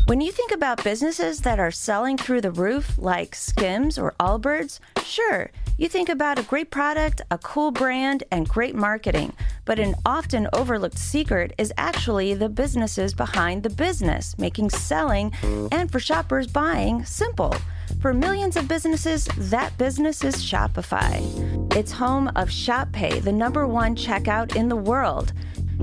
When you think about businesses that are selling through the roof, like Skims or Allbirds, sure, you think about a great product, a cool brand, and great marketing. But an often overlooked secret is actually the businesses behind the business, making selling and for shoppers buying simple. For millions of businesses, that business is Shopify. It's home of Shop Pay, the #1 checkout in the world.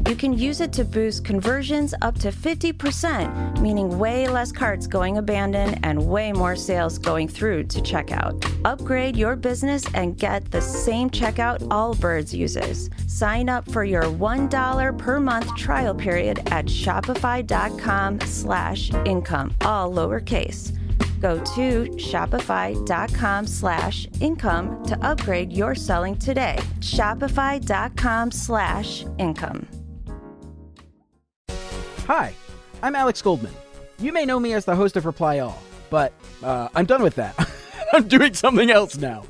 You can use it to boost conversions up to 50%, meaning way less carts going abandoned and way more sales going through to checkout. Upgrade your business and get the same checkout Allbirds uses. Sign up for your $1 per month trial period at shopify.com/income, all lowercase. Go to shopify.com/income to upgrade your selling today. Shopify.com/income. Hi, I'm Alex Goldman. You may know me as the host of Reply All, but I'm done with that. I'm doing something else now.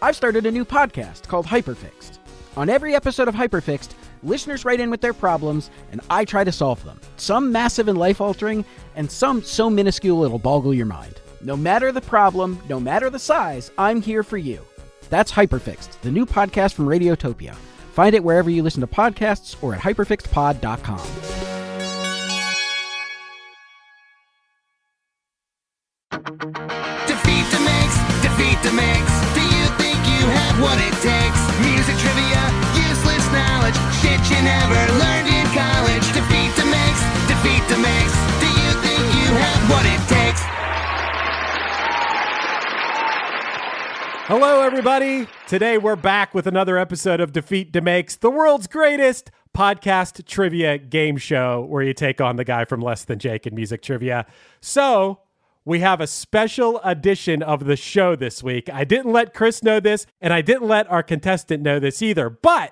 I've started a new podcast called Hyperfixed. On every episode of Hyperfixed, listeners write in with their problems, and I try to solve them. Some massive and life-altering, and some so minuscule it'll boggle your mind. No matter the problem, no matter the size, I'm here for you. That's Hyperfixed, the new podcast from Radiotopia. Find it wherever you listen to podcasts or at hyperfixedpod.com. Defeat DeMakes. Do you think you have what it takes? Music trivia, useless knowledge, shit you never learned in college. Defeat DeMakes. Do you think you have what it takes? Hello, everybody. Today we're back with another episode of Defeat DeMakes, the world's greatest podcast trivia game show where you take on the guy from Less Than Jake in music trivia. So we have a special edition of the show this week. I didn't let Chris know this, and I didn't let our contestant know this either. But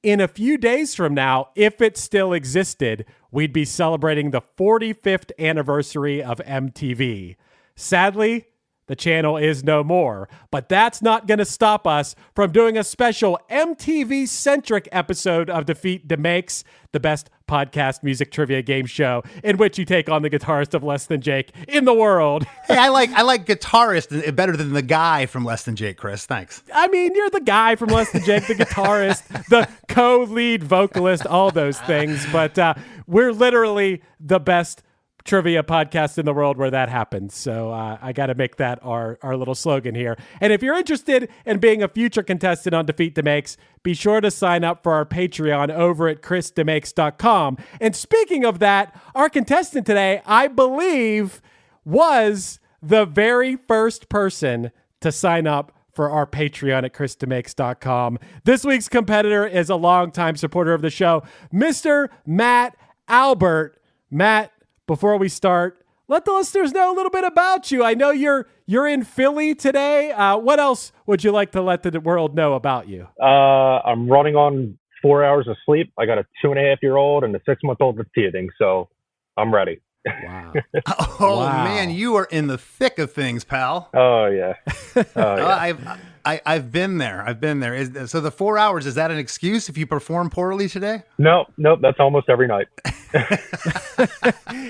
in a few days from now, if it still existed, we'd be celebrating the 45th anniversary of MTV. Sadly, the channel is no more, but that's not going to stop us from doing a special MTV-centric episode of Defeat DeMakes, the best podcast music trivia game show in which you take on the guitarist of Less Than Jake in the world. Hey, I like guitarist better than the guy from Less Than Jake, Chris. Thanks. I mean, you're the guy from Less Than Jake, the guitarist, the co-lead vocalist, all those things, but we're literally the best trivia podcast in the world where that happens. So I got to make that our little slogan here. And if you're interested in being a future contestant on Defeat DeMakes, be sure to sign up for our Patreon over at chrisdemakes.com. And speaking of that, our contestant today, I believe, was the very first person to sign up for our Patreon at chrisdemakes.com. This week's competitor is a longtime supporter of the show, Mr. Matt Albert. Matt, before we start, let the listeners know a little bit about you. I know you're in Philly today. What else would you like to let the world know about you? I'm running on 4 hours of sleep. I got a 2.5-year-old and a 6-month-old that's teething, so I'm ready. Wow. Wow. Man, you are in the thick of things, pal. Oh, yeah. I've been there. So the 4 hours, is that an excuse if you perform poorly today? Nope. That's almost every night.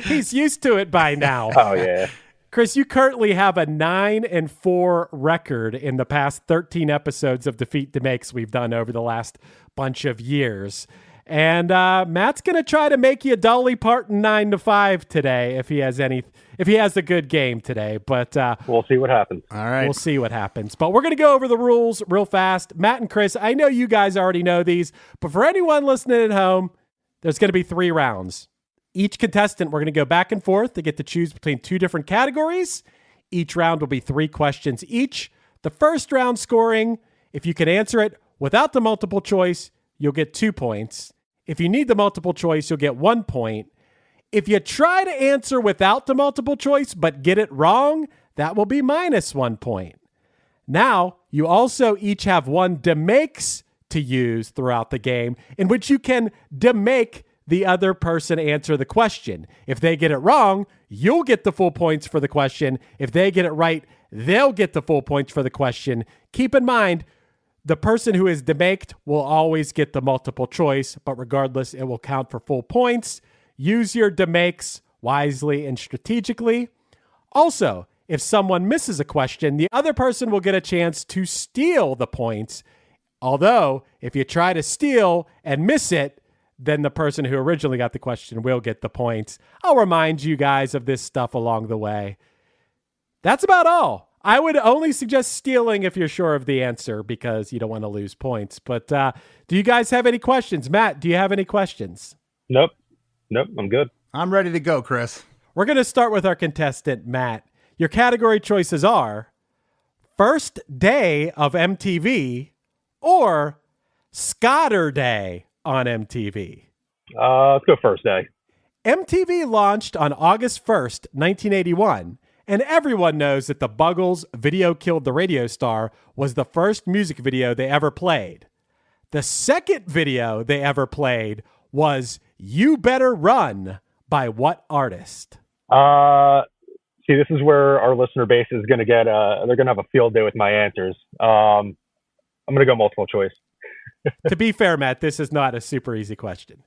He's used to it by now. Oh, yeah. Chris, you currently have a 9-4 record in the past 13 episodes of Defeat DeMakes we've done over the last bunch of years. And Matt's going to try to make you Dolly Parton 9-5 today if he has a good game today. But we'll see what happens. All right. We'll see what happens. But we're going to go over the rules real fast. Matt and Chris, I know you guys already know these, but for anyone listening at home, there's going to be 3 rounds. Each contestant, we're going to go back and forth. They get to choose between 2 different categories. Each round will be 3 questions each. The first round scoring, if you can answer it without the multiple choice, you'll get 2 points. If you need the multiple choice, you'll get 1 point. If you try to answer without the multiple choice but get it wrong, that will be -1 point. Now, you also each have 1 DeMakes to use throughout the game, in which you can DeMake the other person answer the question. If they get it wrong, you'll get the full points for the question. If they get it right, they'll get the full points for the question. Keep in mind, the person who is demaked will always get the multiple choice, but regardless, it will count for full points. Use your demakes wisely and strategically. Also, if someone misses a question, the other person will get a chance to steal the points. Although, if you try to steal and miss it, then the person who originally got the question will get the points. I'll remind you guys of this stuff along the way. That's about all. I would only suggest stealing if you're sure of the answer because you don't want to lose points. But do you guys have any questions? Matt, do you have any questions? Nope. I'm good. I'm ready to go, Chris. We're going to start with our contestant, Matt. Your category choices are First Day of MTV or Scotter Day on MTV. Let's go first day. MTV launched on August 1st, 1981, and everyone knows that the Buggles' Video Killed the Radio Star was the first music video they ever played. The second video they ever played was You Better Run by what artist? See, this is where our listener base is going to get, they're going to have a field day with my answers. I'm going to go multiple choice. To be fair, Matt, this is not a super easy question.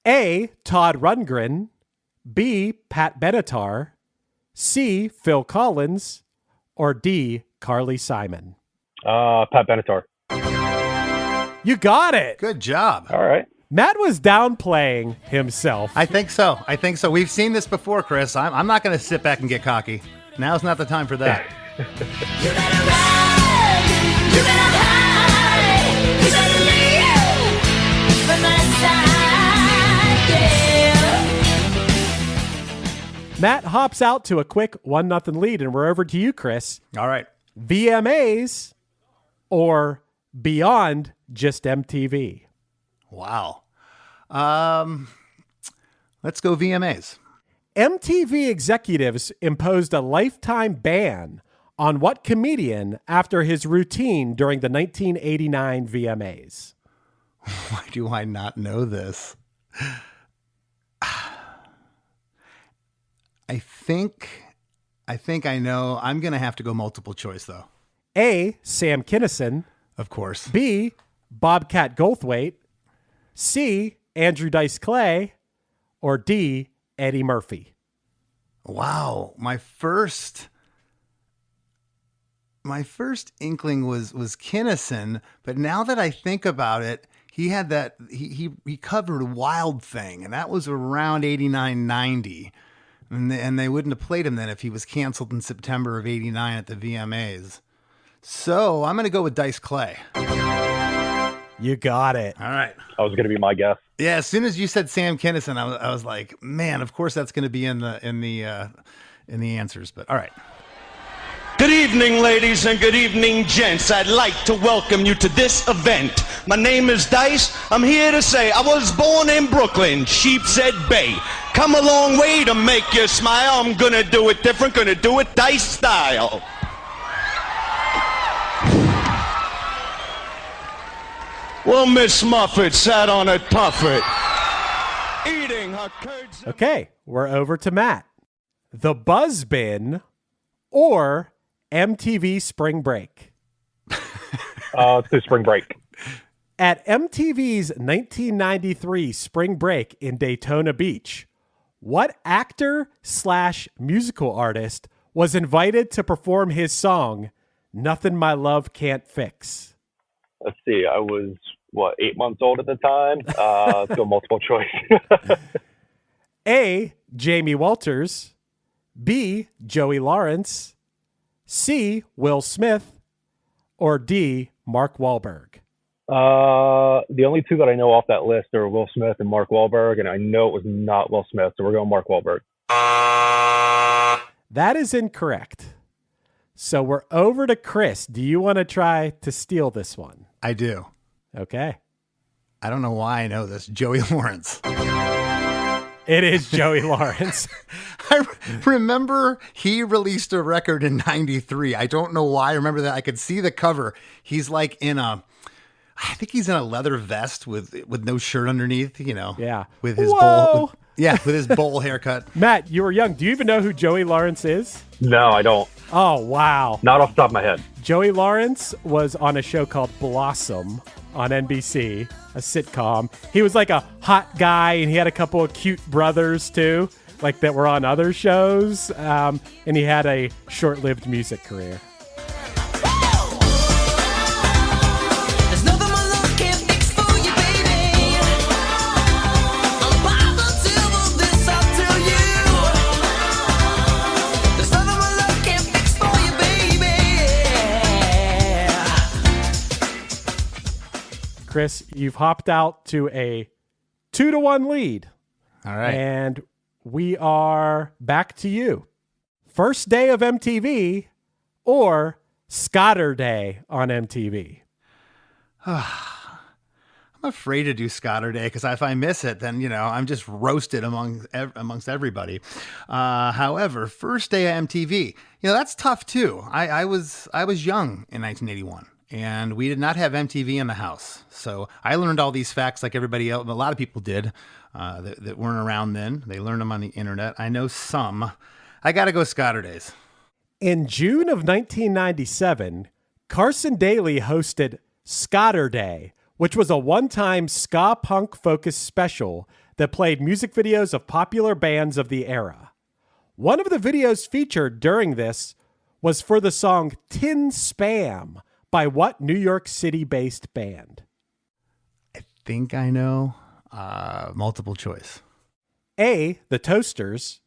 A, Todd Rundgren. B, Pat Benatar. C, Phil Collins. Or D, Carly Simon. Pat Benatar. You got it. Good job. All right. Matt was downplaying himself. I think so. We've seen this before, Chris. I'm not going to sit back and get cocky. Now's not the time for that. You better run, you better hide, you better leave from my side, yeah. Matt hops out to a quick 1-0 lead, and we're over to you, Chris. All right. VMAs or beyond just MTV? Wow. Let's go VMAs. MTV executives imposed a lifetime ban on what comedian after his routine during the 1989 VMAs? Why do I not know this? I think I know. I'm going to have to go multiple choice, though. A, Sam Kinison. Of course. B, Bobcat Goldthwait. C, Andrew Dice Clay. Or D, Eddie Murphy. Wow. My first inkling was Kinison, but now that I think about it, he had that he covered Wild Thing, and that was around 89, 90. And they wouldn't have played him then if he was canceled in September of 89 at the VMAs. So I'm going to go with Dice Clay. You got it. All right. That was going to be my guess. Yeah, as soon as you said Sam Kinison, I was like, man, of course that's going to be in the answers. But all right. Good evening, ladies, and good evening, gents. I'd like to welcome you to this event. My name is Dice. I'm here to say I was born in Brooklyn, Sheepshead Bay. Come a long way to make you smile. I'm gonna do it different, gonna do it Dice style. Well, Miss Muffet sat on a tuffet, eating her curds. Okay, we're over to Matt. The Buzz Bin or MTV Spring Break? Let's do Spring Break. At MTV's 1993 Spring Break in Daytona Beach, what actor/musical artist was invited to perform his song, Nothing My Love Can't Fix? Let's see. I was, 8 months old at the time? Let's go multiple choice. A, Jamie Walters. B, Joey Lawrence. C, Will Smith. Or D, Mark Wahlberg. The only two that I know off that list are Will Smith and Mark Wahlberg, and I know it was not Will Smith, so we're going Mark Wahlberg. That is incorrect. So we're over to Chris. Do you want to try to steal this one? I do. Okay. I don't know why I know this. Joey Lawrence. It is Joey Lawrence. I remember he released a record in 93. I don't know why I remember that. I could see the cover. He's like I think he's in a leather vest with no shirt underneath, Yeah. With his Whoa! with his bowl haircut. Matt, you were young. Do you even know who Joey Lawrence is? No, I don't. Oh, wow. Not off the top of my head. Joey Lawrence was on a show called Blossom on NBC, a sitcom. He was like a hot guy, and he had a couple of cute brothers, too. like that were on other shows, and he had a short-lived music career. There's nothing my love can't fix for you, baby. I'm positive of this, I'll tell you. There's nothing my love can't fix for you, baby. Chris, you've hopped out to a 2-1 lead. All right. And we are back to you. First day of MTV or Scotter Day on MTV? I'm afraid to do Scotter Day because if I miss it, then, I'm just roasted amongst everybody. However, first day of MTV, that's tough too. I was young in 1981. And we did not have MTV in the house. So I learned all these facts like everybody else. A lot of people did that weren't around then. They learned them on the internet. I know some. I got to go Scotter Days. In June of 1997, Carson Daly hosted Scotter Day, which was a one-time ska punk focused special that played music videos of popular bands of the era. One of the videos featured during this was for the song Tin Spam, by what New York City-based band? I think I know. Multiple choice. A, the Toasters.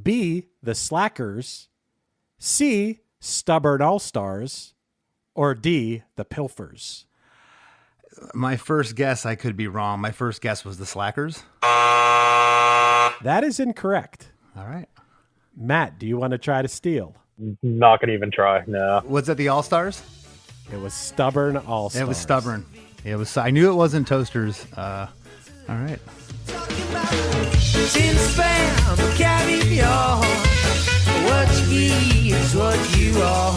B, the Slackers. C, Stubborn All-Stars. Or D, the Pilfers. My first guess, I could be wrong. My first guess was the Slackers. That is incorrect. All right. Matt, do you want to try to steal? Not gonna even try. No. Was it the All-Stars? It was Stubborn All-Stars. It was Stubborn. It was. I knew it wasn't Toasters. All right. Tin spam, caviar. What you eat is what you are.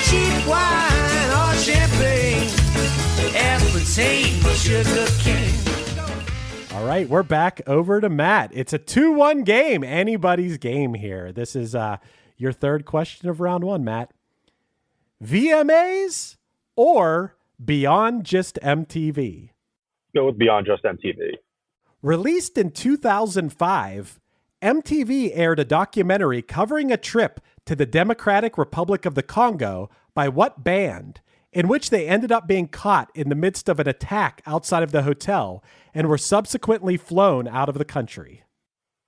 Cheap wine or champagne. Aspartame, sugar cane. All right, we're back over to Matt. It's a 2-1 game. Anybody's game here. This is your third question of round one, Matt. VMAs or Beyond Just MTV? Go with Beyond Just MTV. Released in 2005, MTV aired a documentary covering a trip to the Democratic Republic of the Congo by what band, in which they ended up being caught in the midst of an attack outside of the hotel and were subsequently flown out of the country.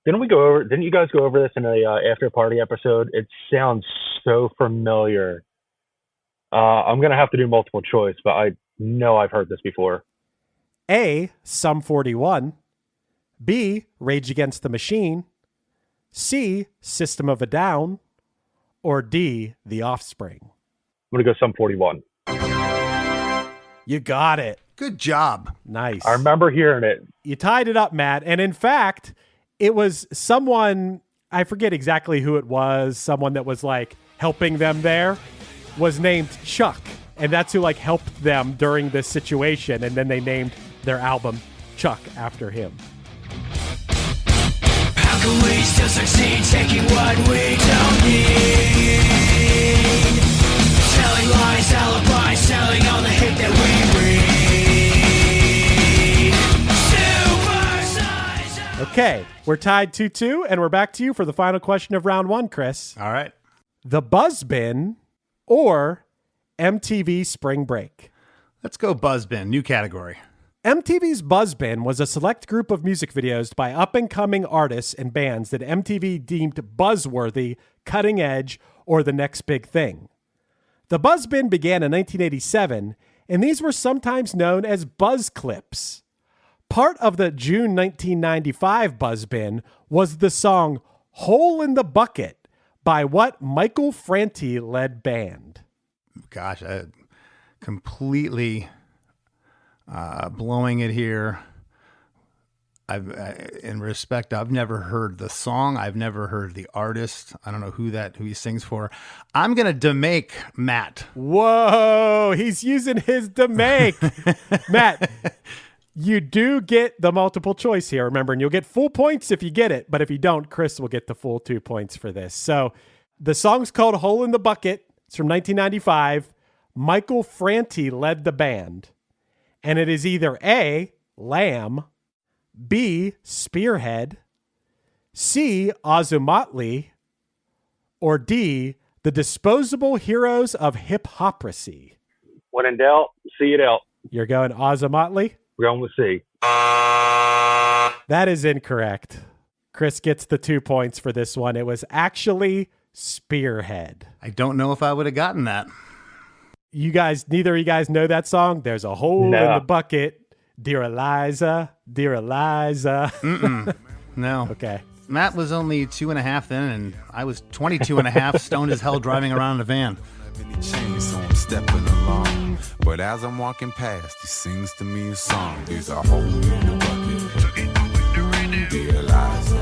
Didn't you guys go over this in a after party episode? It sounds so familiar. I'm going to have to do multiple choice, but I know I've heard this before. A, Sum 41. B, Rage Against the Machine. C, System of a Down. Or D, The Offspring. I'm going to go Sum 41. You got it. Good job. Nice. I remember hearing it. You tied it up, Matt. And in fact, it was someone, I forget exactly who it was, someone that was like helping them there, was named Chuck. And that's who like helped them during this situation. And then they named their album Chuck after him. How can we still succeed taking what we don't need? Telling lies, alibis, selling on the hate that we read. Super size. Okay, we're tied 2-2, and we're back to you for the final question of round one, Chris. All right. The Buzzbin or MTV Spring Break? Let's go Buzzbin. New category. MTV's Buzzbin was a select group of music videos by up-and-coming artists and bands that MTV deemed buzzworthy, cutting edge, or the next big thing. The Buzzbin began in 1987, and these were sometimes known as buzz clips. Part of the June 1995 Buzzbin was the song Hole in the Bucket by what Michael Franti-led band? Gosh, I completely blowing it here. In respect, I've never heard the song. I've never heard the artist. I don't know who he sings for. I'm gonna DeMake Matt. Whoa, he's using his DeMake. Matt, you do get the multiple choice here, remember, and you'll get full points if you get it, but if you don't, Chris will get the full 2 points for this. So the song's called Hole in the Bucket. It's from 1995. Michael Franti led the band. And it is either A, Lamb, B, Spearhead, C, Ozomatli, or D, the disposable heroes of hip-hoprisy? When in doubt, see it out. You're going Ozomatli? We're going with C. That is incorrect. Chris gets the 2 points for this one. It was actually Spearhead. I don't know if I would have gotten that. Neither of you guys know that song? There's a hole in the bucket. Dear Eliza, dear Eliza. No. Okay. Matt was only 2.5 then, and I was 22.5, stoned as hell driving around in a van. So I'm stepping along, but as I'm walking past, he sings to me a song. There's a hole in the bucket. Dear Eliza.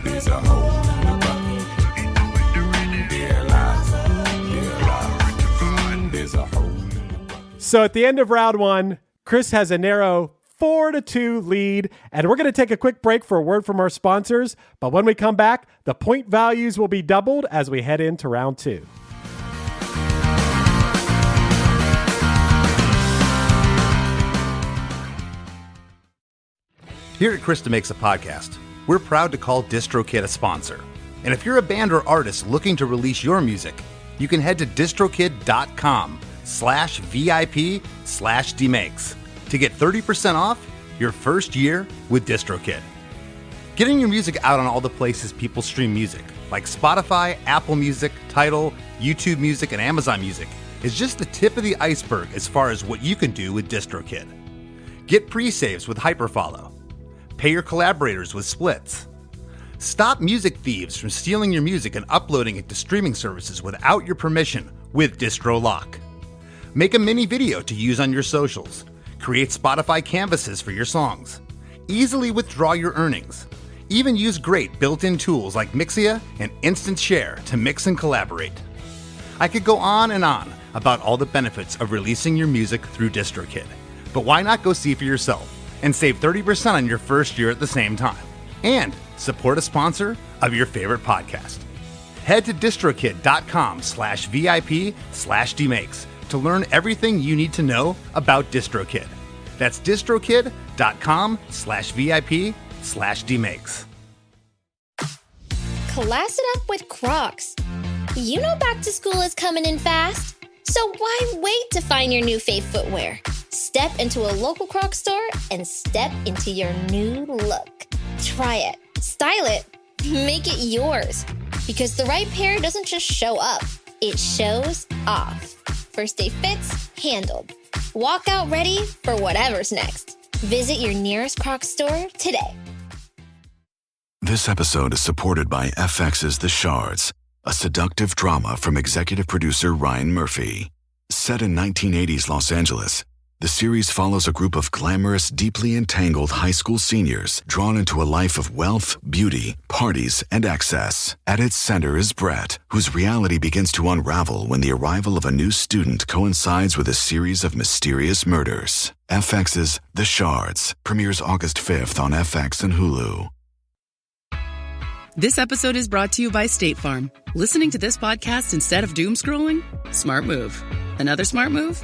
There's a hole in the bucket. Dear Eliza. Dear Eliza. There's a hole in the bucket. So at the end of round one, Chris has a narrow 4-2 lead, and we're going to take a quick break for a word from our sponsors. But when we come back, the point values will be doubled as we head into round two. Here at Chris DeMakes a Podcast, we're proud to call DistroKid a sponsor. And if you're a band or artist looking to release your music, you can head to distrokid.com/VIP/DeMakes to get 30% off your first year with DistroKid. Getting your music out on all the places people stream music, like Spotify, Apple Music, Tidal, YouTube Music, and Amazon Music, is just the tip of the iceberg as far as what you can do with DistroKid. Get pre-saves with Hyperfollow. Pay your collaborators with splits. Stop music thieves from stealing your music and uploading it to streaming services without your permission with DistroLock. Make a mini video to use on your socials. Create Spotify canvases for your songs. Easily withdraw your earnings. Even use great built-in tools like Mixia and Instant Share to mix and collaborate. I could go on and on about all the benefits of releasing your music through DistroKid, but why not go see for yourself and save 30% on your first year at the same time? And support a sponsor of your favorite podcast. Head to distrokid.com/VIP/DeMakes to learn everything you need to know about DistroKid. That's distrokid.com/VIP/DeMakes. Class it up with Crocs. You know back to school is coming in fast, so why wait to find your new fave footwear? Step into a local Crocs store and step into your new look. Try it, style it, make it yours. Because the right pair doesn't just show up, it shows off. First day fits, handled. Walk out ready for whatever's next. Visit your nearest Crocs store today. This episode is supported by FX's The Shards, a seductive drama from executive producer Ryan Murphy. Set in 1980s Los Angeles, the series follows a group of glamorous, deeply entangled high school seniors drawn into a life of wealth, beauty, parties, and excess. At its center is Brett, whose reality begins to unravel when the arrival of a new student coincides with a series of mysterious murders. FX's The Shards premieres August 5th on FX and Hulu. This episode is brought to you by State Farm. Listening to this podcast instead of doom scrolling? Smart move. Another smart move?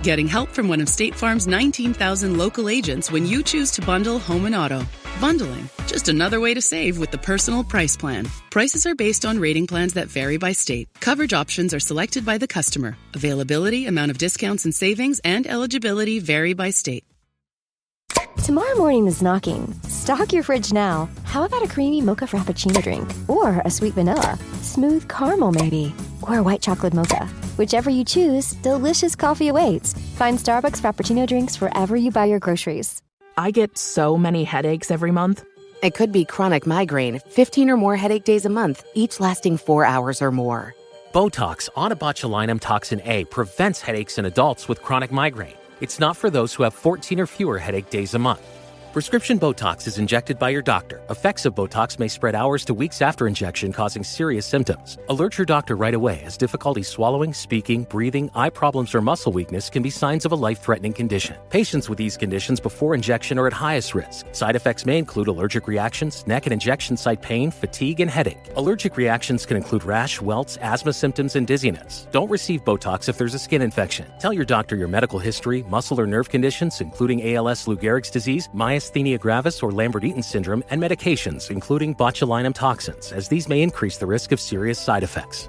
Getting help from one of State Farm's 19,000 local agents when you choose to bundle home and auto. Bundling, just another way to save with the Personal Price Plan. Prices are based on rating plans that vary by state. Coverage options are selected by the customer. Availability, amount of discounts and savings, and eligibility vary by state. Tomorrow morning is knocking. Stock your fridge now. How about a creamy mocha frappuccino drink? Or a sweet vanilla? Smooth caramel maybe? Or a white chocolate mocha? Whichever you choose, delicious coffee awaits. Find Starbucks Frappuccino drinks wherever you buy your groceries. I get so many headaches every month. It could be chronic migraine, 15 or more headache days a month, each lasting 4 hours or more. Botox, onabotulinum toxin A, prevents headaches in adults with chronic migraine. It's not for those who have 14 or fewer headache days a month. Prescription Botox is injected by your doctor. Effects of Botox may spread hours to weeks after injection, causing serious symptoms. Alert your doctor right away, as difficulty swallowing, speaking, breathing, eye problems, or muscle weakness can be signs of a life-threatening condition. Patients with these conditions before injection are at highest risk. Side effects may include allergic reactions, neck and injection site pain, fatigue, and headache. Allergic reactions can include rash, welts, asthma symptoms, and dizziness. Don't receive Botox if there's a skin infection. Tell your doctor your medical history, muscle or nerve conditions, including ALS, Lou Gehrig's disease, myasthenia myasthenia gravis or Lambert-Eaton syndrome, and medications, including botulinum toxins, as these may increase the risk of serious side effects.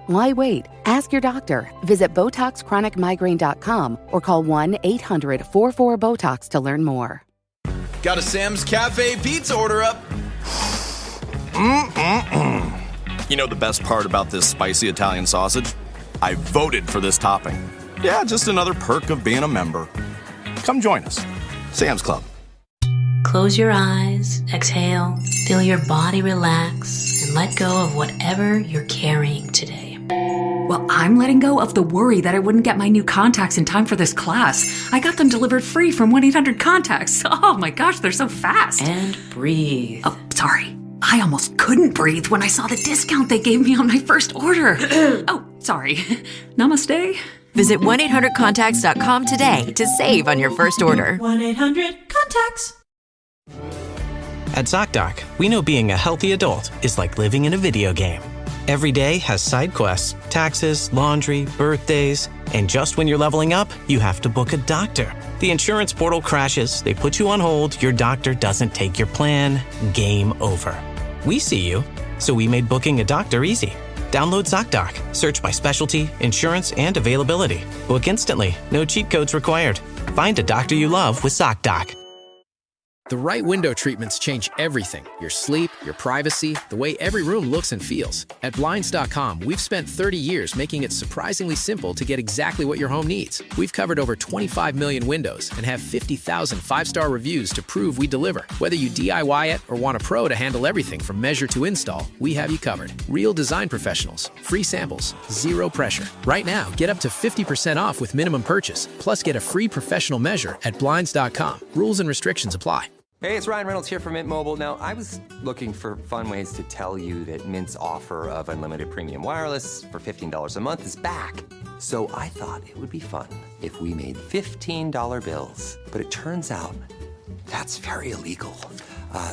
Why wait? Ask your doctor. Visit BotoxChronicMigraine.com or call 1-800-44-BOTOX to learn more. Got a Sam's Cafe pizza order up. You know the best part about this spicy Italian sausage? I voted for this topping. Yeah, just another perk of being a member. Come join us. Sam's Club. Close your eyes, exhale, feel your body relax, and let go of whatever you're carrying today. Well, I'm letting go of the worry that I wouldn't get my new contacts in time for this class. I got them delivered free from 1-800-CONTACTS. Oh my gosh, they're so fast. And breathe. Oh, sorry. I almost couldn't breathe when I saw the discount they gave me on my first order. Oh, sorry. Namaste. Visit 1-800-CONTACTS.com today to save on your first order. 1-800-CONTACTS. At ZocDoc, we know being a healthy adult is like living in a video game. Every day has side quests, taxes, laundry, birthdays, and just when you're leveling up, you have to book a doctor. The insurance portal crashes, they put you on hold, your doctor doesn't take your plan, game over. We see you, so we made booking a doctor easy. Download ZocDoc, search by specialty, insurance, and availability. Book instantly, no cheat codes required. Find a doctor you love with ZocDoc. The right window treatments change everything. Your sleep, your privacy, the way every room looks and feels. At Blinds.com, we've spent 30 years making it surprisingly simple to get exactly what your home needs. We've covered over 25 million windows and have 50,000 five-star reviews to prove we deliver. Whether you DIY it or want a pro to handle everything from measure to install, we have you covered. Real design professionals, free samples, zero pressure. Right now, get up to 50% off with minimum purchase, plus get a free professional measure at Blinds.com. Rules and restrictions apply. Hey, it's Ryan Reynolds here from Mint Mobile. Now, I was looking for fun ways to tell you that Mint's offer of unlimited premium wireless for $15 a month is back. So I thought it would be fun if we made $15 bills. But it turns out that's very illegal.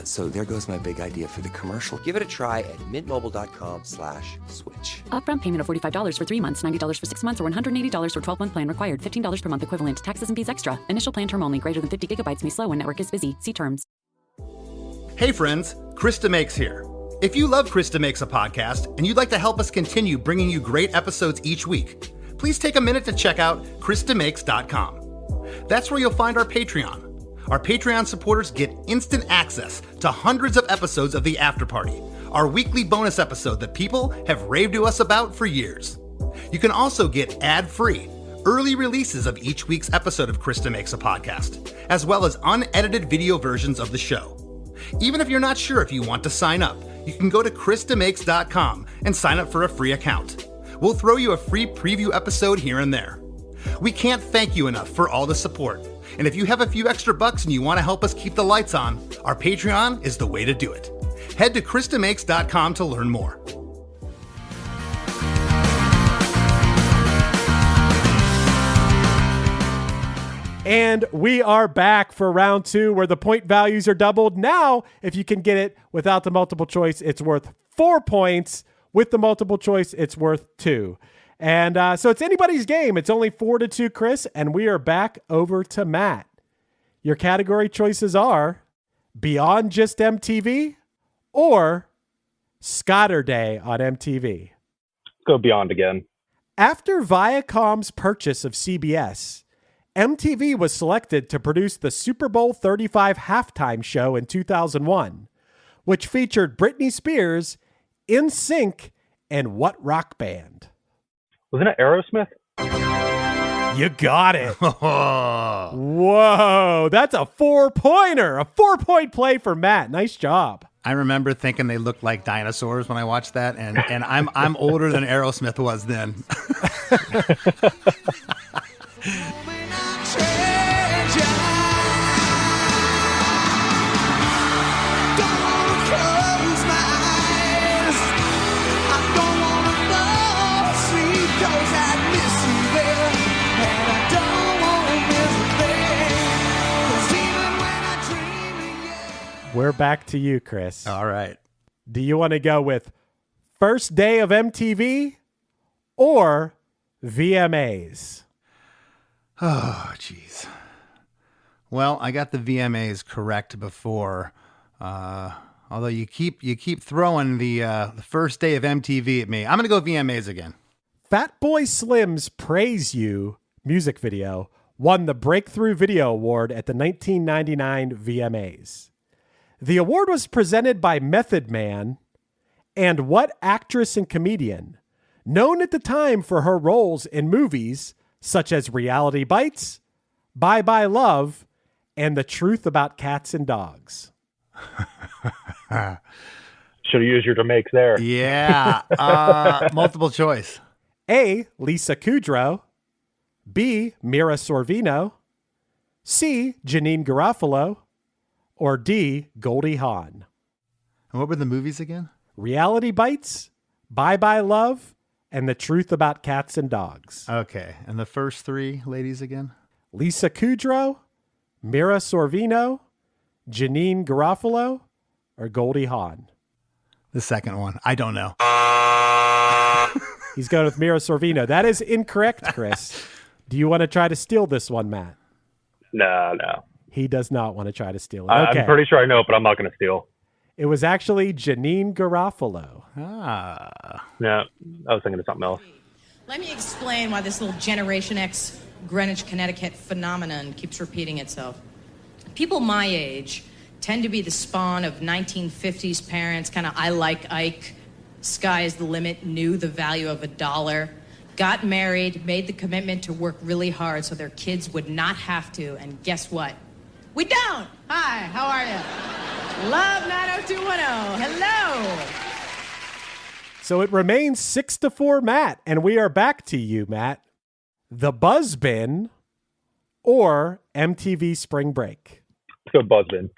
So there goes my big idea for the commercial. Give it a try at mintmobile.com/switch. Upfront payment of $45 for 3 months, $90 for 6 months, or $180 for 12-month plan required. $15 per month equivalent. Taxes and fees extra. Initial plan term only. Greater than 50 gigabytes may slow when network is busy. See terms. Hey friends, Chris DeMakes here. If you love Chris DeMakes a podcast and you'd like to help us continue bringing you great episodes each week, please take a minute to check out chrisdemakes.com. That's where you'll find our Patreon. Our Patreon supporters get instant access to hundreds of episodes of The After Party, our weekly bonus episode that people have raved to us about for years. You can also get ad-free, early releases of each week's episode of Krista Makes a Podcast, as well as unedited video versions of the show. Even if you're not sure if you want to sign up, you can go to chrisdemakes.com and sign up for a free account. We'll throw you a free preview episode here and there. We can't thank you enough for all the support. And if you have a few extra bucks and you want to help us keep the lights on, our Patreon is the way to do it. Head to chrisdemakes.com to learn more. And we are back for round 2 where the point values are doubled. Now, if you can get it without the multiple choice, it's worth 4 points. With the multiple choice, it's worth 2. And so it's anybody's game. It's only 4-2, Chris, and we are back over to Matt. Your category choices are Beyond Just MTV or Scotterday on MTV. Go Beyond again. After Viacom's purchase of CBS, MTV was selected to produce the Super Bowl 35 halftime show in 2001, which featured Britney Spears, NSYNC, and what rock band? Wasn't it Aerosmith? You got it. Whoa, that's a 4-pointer. A 4-point play for Matt. Nice job. I remember thinking they looked like dinosaurs when I watched that, and I'm older than Aerosmith was then. We're back to you, Chris. All right. Do you want to go with First Day of MTV or VMAs? Oh, jeez. Well, I got the VMAs correct before. Although you keep throwing the first day of MTV at me. I'm going to go VMAs again. Fatboy Slim's Praise You music video won the Breakthrough Video Award at the 1999 VMAs. The award was presented by Method Man and what actress and comedian, known at the time for her roles in movies such as Reality Bites, Bye Bye Love, and The Truth About Cats and Dogs? Should have used your DeMakes there. Yeah. Multiple choice. A, Lisa Kudrow. B, Mira Sorvino. C, Janine Garofalo. Or D, Goldie Hawn. And what were the movies again? Reality Bites, Bye Bye Love, and The Truth About Cats and Dogs. Okay. And the first three ladies again? Lisa Kudrow, Mira Sorvino, Janine Garofalo, or Goldie Hawn? The second one. I don't know. He's going with Mira Sorvino. That is incorrect, Chris. Do you want to try to steal this one, Matt? No. He does not want to try to steal it. Okay. I'm pretty sure I know, but I'm not going to steal. It was actually Janine Garofalo. Yeah, I was thinking of something else. Let me explain why this little Generation X Greenwich, Connecticut phenomenon keeps repeating itself. People my age tend to be the spawn of 1950s parents, kind of I like Ike, sky is the limit, knew the value of $1, got married, made the commitment to work really hard so their kids would not have to, and guess what? We don't! Hi, how are you? Love 90210, hello! So it remains 6-4, Matt, and we are back to you, Matt. The Buzz Bin or MTV Spring Break? Let's go Buzz Bin.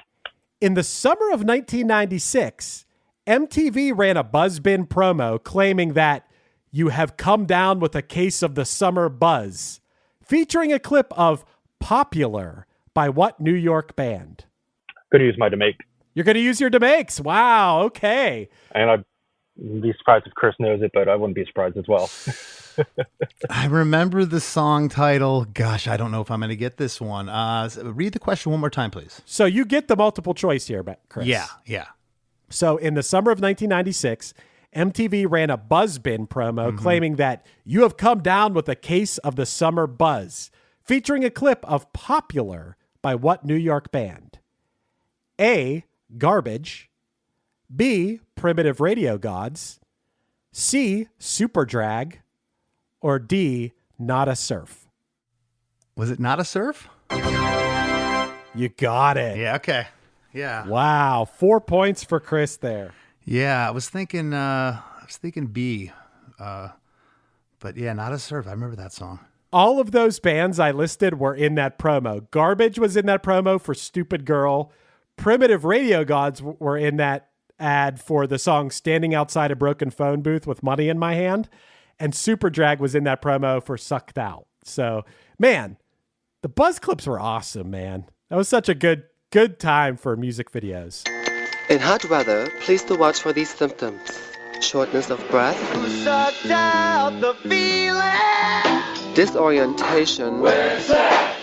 In the summer of 1996, MTV ran a Buzz Bin promo claiming that you have come down with a case of the summer buzz, featuring a clip of Popular by what New York band? Going to use my DeMakes. You're going to use your DeMakes. Wow, okay. And I'd be surprised if Chris knows it, but I wouldn't be surprised as well. I remember the song title. Gosh, I don't know if I'm going to get this one. Read the question one more time, please. So you get the multiple choice here, Chris. Yeah. So in the summer of 1996, MTV ran a Buzz Bin promo claiming that you have come down with a case of the summer buzz, featuring a clip of Popular by what New York band? A, Garbage. B, Primitive Radio Gods. C, Super Drag. Or D, Not a Surf? Was it Not a Surf? You got it. Yeah, okay. Yeah. Wow, 4 points for Chris there. Yeah, I was thinking B. But yeah, Not a Surf. I remember that song. All of those bands I listed were in that promo. Garbage was in that promo for Stupid Girl. Primitive Radio Gods were in that ad for the song Standing Outside a Broken Phone Booth with Money in My Hand. And Super Drag was in that promo for Sucked Out. So, man, the buzz clips were awesome, man. That was such a good time for music videos. In hot weather, please do watch for these symptoms. Shortness of breath. Sucked out the feeling. Disorientation. Where's that?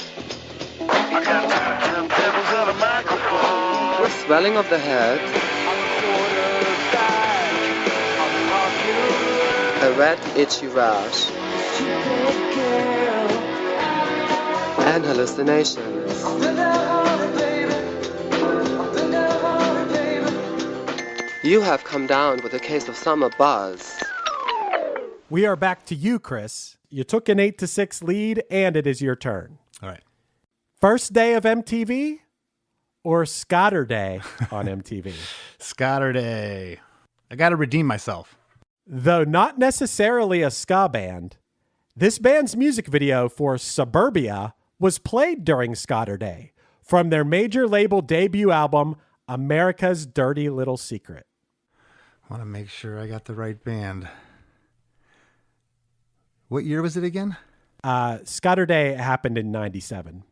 I got pebbles on a microphone. Swelling of the head. A red itchy rash. And hallucinations. You have come down with a case of summer buzz. We are back to you, Chris. You took an 8-6 lead, and it is your turn. All right. First day of MTV or Scotter Day on MTV? Scotter Day. I got to redeem myself. Though not necessarily a ska band, this band's music video for Suburbia was played during Scotter Day from their major label debut album, America's Dirty Little Secret. I want to make sure I got the right band. What year was it again? Scotter Day happened in 97.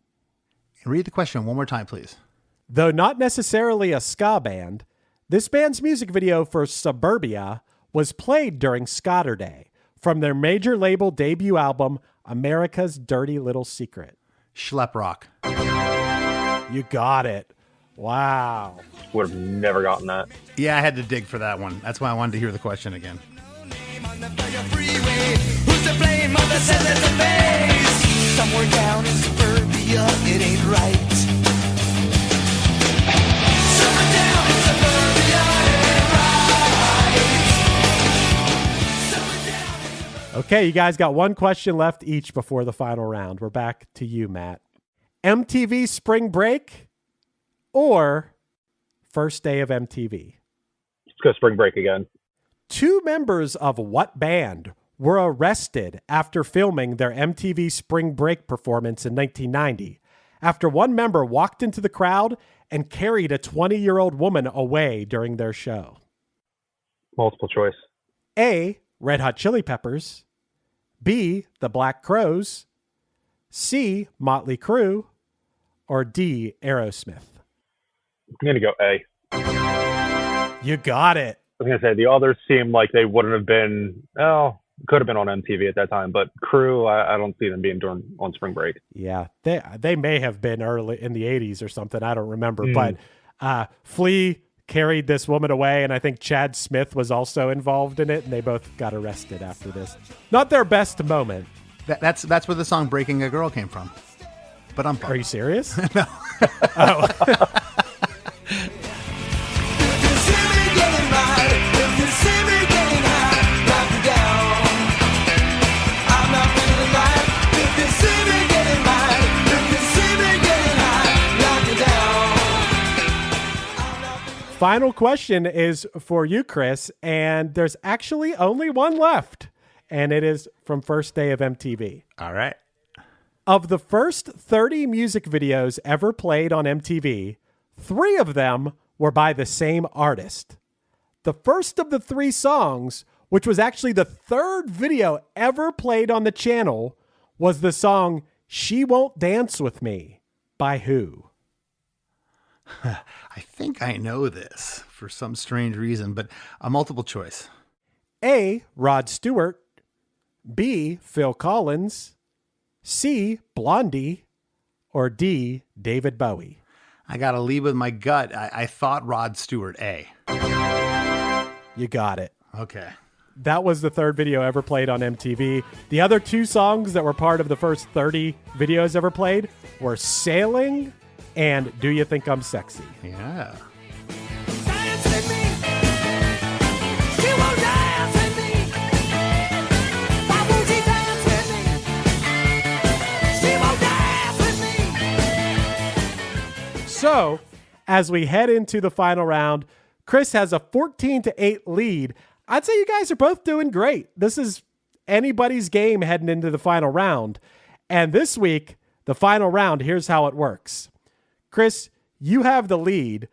Read the question one more time, please. Though not necessarily a ska band, this band's music video for Suburbia was played during Scotter Day from their major label debut album, America's Dirty Little Secret. Schlep Rock. You got it. Wow. Would have never gotten that. Yeah, I had to dig for that one. That's why I wanted to hear the question again. Somewhere down in suburbia, it ain't right. Somewhere down in suburbia, it ain't right. Okay, you guys got one question left each before the final round. We're back to you, Matt. MTV Spring Break or First Day of MTV? Let's go Spring Break again. 2 members of what band were arrested after filming their MTV Spring Break performance in 1990 after one member walked into the crowd and carried a 20-year-old woman away during their show? Multiple choice. A, Red Hot Chili Peppers. B, the Black Crowes. C, Motley Crue. Or D, Aerosmith? I'm going to go A. You got it. I was going to say, the others seem like they wouldn't have been, could have been on MTV at that time, but Crew, I don't see them being on Spring Break. Yeah, they may have been early in the 80s or something. I don't remember. But Flea carried this woman away, and I think Chad Smith was also involved in it, and they both got arrested after this. Not their best moment. That's where the song Breaking a Girl came from. But Are you serious? No. Oh. Final question is for you, Chris, and there's actually only one left, and it is from First Day of MTV. All right. Of the first 30 music videos ever played on MTV, 3 of them were by the same artist. The first of the 3 songs, which was actually the 3rd video ever played on the channel, was the song She Won't Dance With Me by who? I think I know this for some strange reason, but a multiple choice. A, Rod Stewart. B, Phil Collins. C, Blondie. Or D, David Bowie? I got to lead with my gut. I thought Rod Stewart, A. You got it. Okay. That was the 3rd video ever played on MTV. The other 2 songs that were part of the first 30 videos ever played were Sailing and Do You Think I'm Sexy? Yeah. So, as we head into the final round, Chris has a 14-8 lead. I'd say you guys are both doing great. This is anybody's game heading into the final round. And this week, the final round, here's how it works. Chris, you have the lead,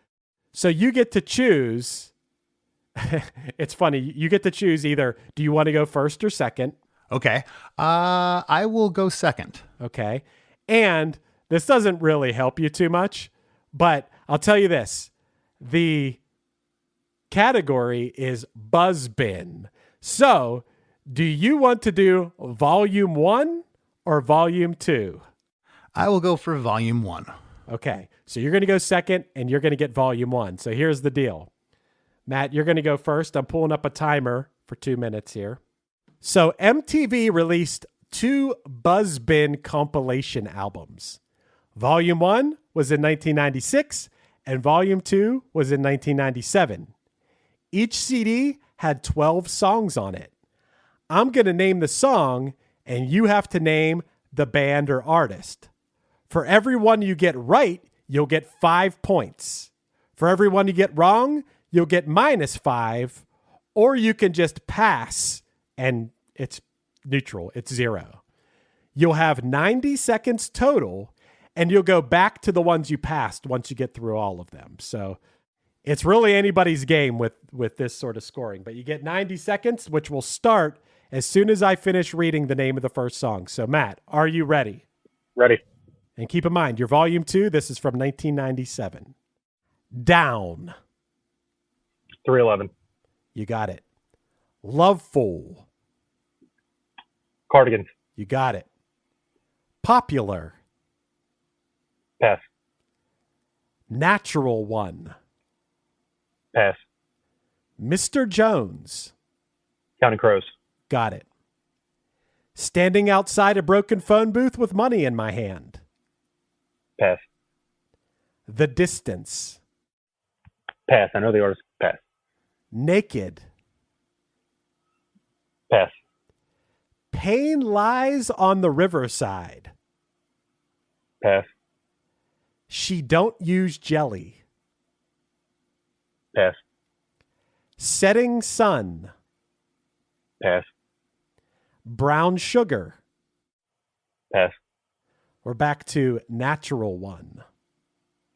so you get to choose. It's funny. You get to choose either, do you want to go first or second? Okay. I will go second. Okay. And this doesn't really help you too much, but I'll tell you this. The category is Buzz Bin. So, do you want to do volume 1 or volume 2? I will go for volume 1. Okay. So you're going to go second and you're going to get volume 1. So here's the deal. Matt, you're going to go first. I'm pulling up a timer for 2 minutes here. So MTV released 2 Buzz Bin compilation albums. Volume 1 was in 1996 and Volume 2 was in 1997. Each CD had 12 songs on it. I'm going to name the song and you have to name the band or artist. For every one you get right, you'll get 5 points. For every one you get wrong, you'll get -5, or you can just pass and it's neutral. It's 0. You'll have 90 seconds total and you'll go back to the ones you passed once you get through all of them. So it's really anybody's game with this sort of scoring, but you get 90 seconds, which will start as soon as I finish reading the name of the first song. So Matt, are you ready? Ready. And keep in mind, your volume 2, this is from 1997. Down. 311. You got it. Loveful. Cardigans. You got it. Popular. Pass. Natural One. Pass. Mr. Jones. Counting Crows. Got it. Standing outside a broken phone booth with money in my hand. Pass. The Distance. Pass. I know the artist. Pass. Naked. Pass. Pain Lies on the Riverside. Pass. She Don't Use Jelly. Pass. Setting Sun. Pass. Brown Sugar. Pass. We're back to Natural One.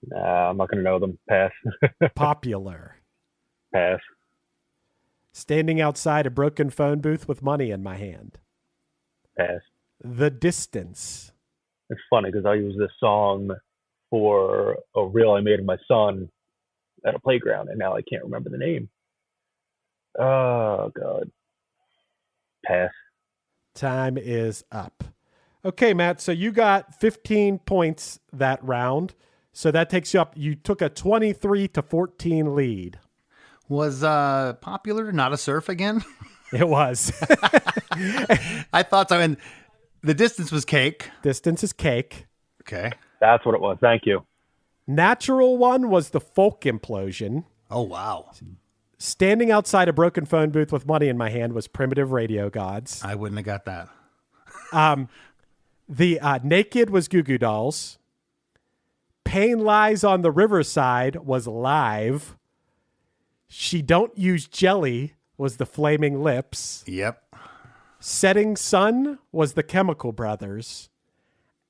Nah, I'm not going to know them. Pass. Popular. Pass. Standing outside a broken phone booth with money in my hand. Pass. The Distance. It's funny because I use this song for a reel I made of my son at a playground, and now I can't remember the name. Oh, God. Pass. Time is up. Okay, Matt, so you got 15 points that round. So that takes you up. You took a 23-14 lead. Was Popular not a surf again? It was. I thought so. And The Distance was Cake. Distance is Cake. Okay. That's what it was. Thank you. Natural One was The Folk Implosion. Oh, wow. Standing outside a broken phone booth with money in my hand was Primitive Radio Gods. I wouldn't have got that. The Naked was Goo Goo Dolls. Pain Lies on the Riverside was Live. She Don't Use Jelly was the Flaming Lips. Yep. Setting Sun was the Chemical Brothers.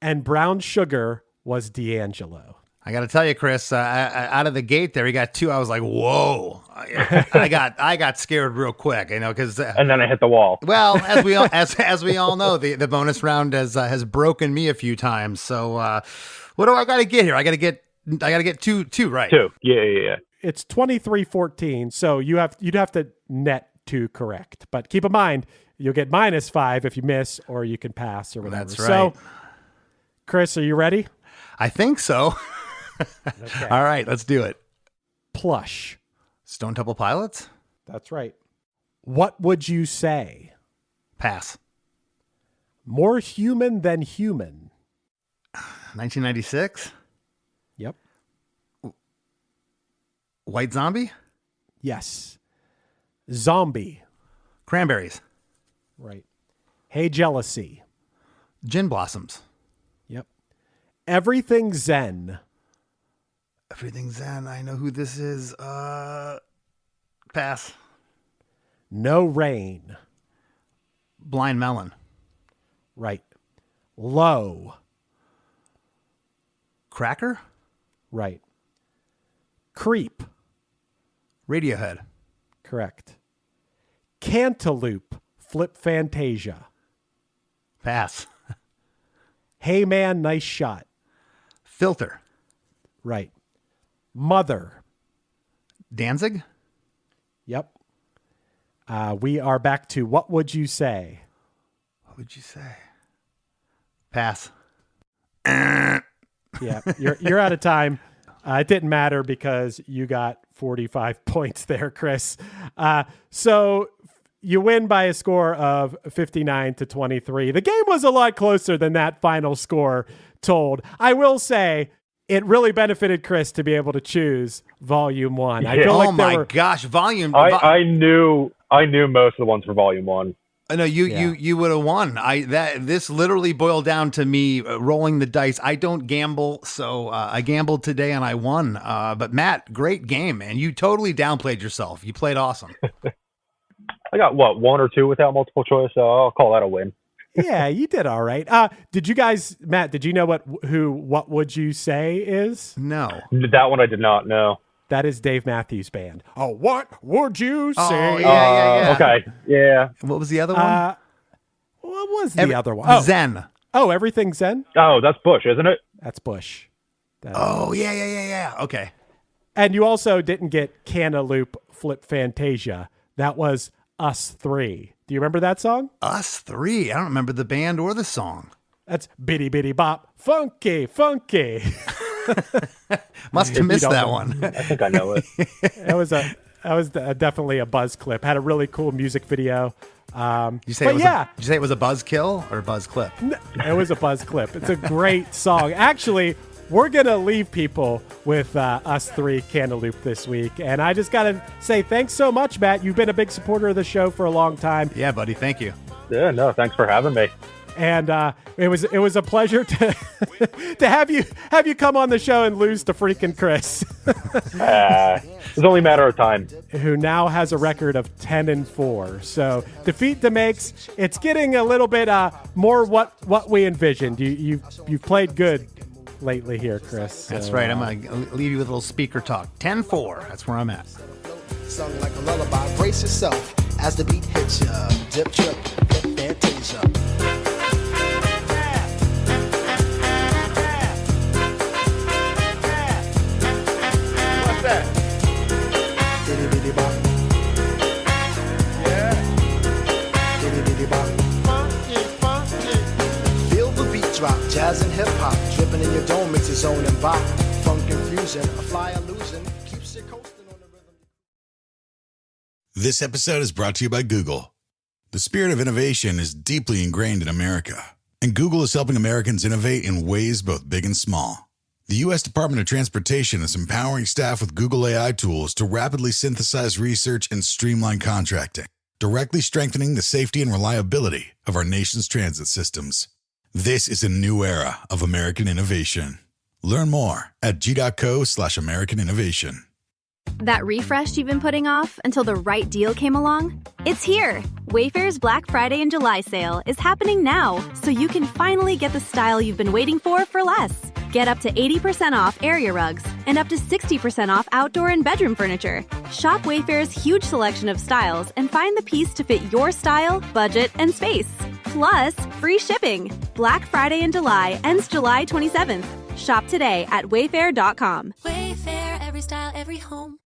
And Brown Sugar was D'Angelo. I got to tell you, Chris, out of the gate there, he got two. I was like, whoa. I got scared real quick, because and then I hit the wall. Well, as we all know, the bonus round has broken me a few times. So what do I got to get here? I got to get two right. Two. Yeah. It's 23-14, so you'd have to net 2 correct. But keep in mind, you'll get -5 if you miss, or you can pass or whatever. That's right. So, Chris, are you ready? I think so. Okay. All right, let's do it. Plush. Stone Temple Pilots? That's right. What would you say? Pass. More Human Than Human. 1996? Yep. White Zombie? Yes. Zombie. Cranberries. Right. Hey Jealousy. Gin Blossoms. Yep. Everything Zen. Everything Zen. I know who this is. Pass. No Rain. Blind Melon. Right. Low. Cracker? Right. Creep. Radiohead. Correct. Cantaloupe. Flip Fantasia. Pass. Hey Man, Nice Shot. Filter. Right. Mother. Danzig? Yep. We are back to What Would You Say? What would you say? Pass. Yeah, you're out of time. It didn't matter because you got 45 points there, Chris. So you win by a score of 59-23. The game was a lot closer than that final score told. I will say it really benefited Chris to be able to choose Volume 1. I feel like my gosh, Volume. I knew most of the ones for Volume 1. No, you would have won. This literally boiled down to me rolling the dice. I don't gamble, so I gambled today and I won. But Matt, great game, man. You totally downplayed yourself. You played awesome. I got 1 or 2 without multiple choice, so I'll call that a win. Yeah, you did all right. Did you guys, Matt? Did you know what Would You Say is? No, that one I did not know. That is Dave Matthews Band. Oh, what would you say? Oh, yeah. Okay, yeah. What was the other one? What was the other one? Zen. Oh, Everything Zen? Oh, that's Bush, isn't it? That's Bush. Yeah. Okay. And you also didn't get Cantaloupe Flip Fantasia. That was Us 3. Do you remember that song? Us 3. I don't remember the band or the song. That's Bitty Bitty Bop. Funky, funky. Must have missed that one. I think I know it. That was definitely a buzz clip. Had a really cool music video. Did you say it was a buzz kill or a buzz clip? It was a buzz clip. It's a great song. Actually, we're going to leave people with us three Cantaloupe this week. And I just got to say thanks so much, Matt. You've been a big supporter of the show for a long time. Yeah, buddy. Thank you. Yeah, no, thanks for having me. And it was a pleasure to to have you come on the show and lose to freaking Chris. It's only a matter of time. Who now has a record of 10-4. So defeat DeMakes. It's getting a little bit more what we envisioned. You've played good lately here, Chris. That's right. I'm gonna leave you with a little speaker talk. 10-4. That's where I'm at. Sung like a lullaby. Brace yourself as the beat hits ya. Dip, trip, fantasia. What's that? Diddy bop. Yeah. Diddy bop. Funky. Feel the beat drop. Jazz and hip hop. Dripping in your dome makes its own and bop. Funk confusion. A fly illusion. Keeps you coasting on the rhythm. This episode is brought to you by Google. The spirit of innovation is deeply ingrained in America, and Google is helping Americans innovate in ways both big and small. The U.S. Department of Transportation is empowering staff with Google AI tools to rapidly synthesize research and streamline contracting, directly strengthening the safety and reliability of our nation's transit systems. This is a new era of American innovation. Learn more at g.co/American innovation. That refresh you've been putting off until the right deal came along? It's here! Wayfair's Black Friday and July sale is happening now, so you can finally get the style you've been waiting for less. Get up to 80% off area rugs and up to 60% off outdoor and bedroom furniture. Shop Wayfair's huge selection of styles and find the piece to fit your style, budget, and space. Plus, free shipping. Black Friday in July ends July 27th. Shop today at wayfair.com. Wayfair, every style, every home.